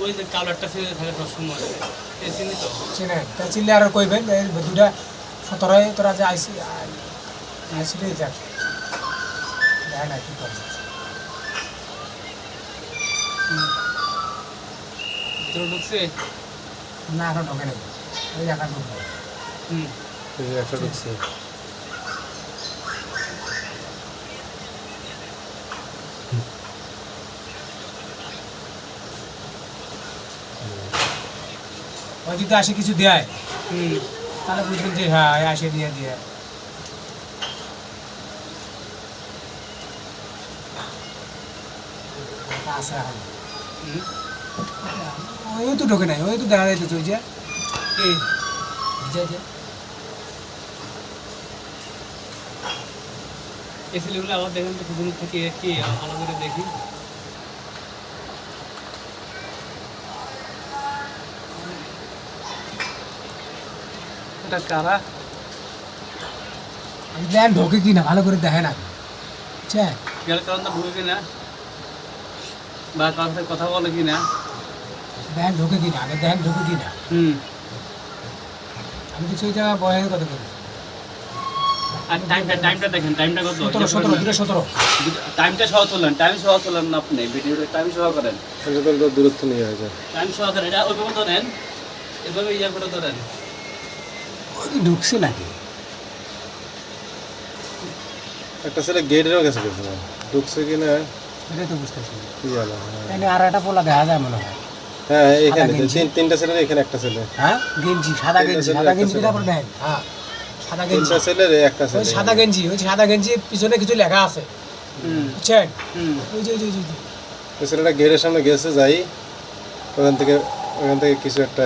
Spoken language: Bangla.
ওই যে কালো একটা ছেলে থাকে সবসময় এই চিনি তো চিনেন তা চিনলে আর কইবেন এই দুটা 17 তোরা যে আইসি দেখ দেখা না কি করে ভিতরে ঢুকছে না এখন ঢোকে নেই ওই একা ঢুকবে হুম এই যে একটা ঢুকছে ওই যদি আসে কিছু দেয় হুম তাহলে বুঝবেন যে হ্যাঁ আসে দিয়ে দিয়ে আছে এখন হুম ওই তো ঢোকে নাই ওই তো দেখা যাইতেছে ওই যে এই যে এই ছেলেগুলো আবার দেখেন তো দূর থেকে কি ভালো করে দেখি এটা কারা দেন ঢোকে কি না ভালো করে দেখে না বুঝছেন গেলে তখন তো ঢুকে কিনা বা কারোর সাথে কথা বলে কিনা দেখেন ঢোকে কি না আগে দেখেন ঢোকে কি না হুম আমি তো সেই জায়গায় বয়ের কথা বলি আর টাইমটা দেখেন টাইমটা কত 17 টাইমটা সহ তোলেন না আপনি ভিডিওটা টাইম সহ করেন এটা তো দূরত্ব নিয়ে হয়ে যায় টাইম সহ করেন এটা ওইভাবে ধরেন এভাবে ইয়া করে ধরেন ওই ঢুকছে নাকি একটা ছেলে গেটেরও কাছে গেছে ঢুকছে কিনা এটাই তো বুঝতেছি কি জানো এখানে আর একটা পোলা দেখা যায় মনে হয় হ্যাঁ এখানে সাদা গেঞ্জি। তিনটা ছেলের এখানে একটা ছেলে হ্যাঁ গেঞ্জি সাদা গেঞ্জি ছেলে, সাদা একটা গেঞ্জি ছেলে। তারপর দেখেন হ্যাঁ সাদা গেঞ্জি তিনটা ছেলের একটা ওই ছেলে সাদা গেঞ্জি ওই সাদা গেঞ্জির পিছনে কিছু লেখা আছে হুম বুঝছেন হুম ওই যে ওই ছেলেটা গেটের সামনে গেছে যাই ওখান থেকে কিছু একটা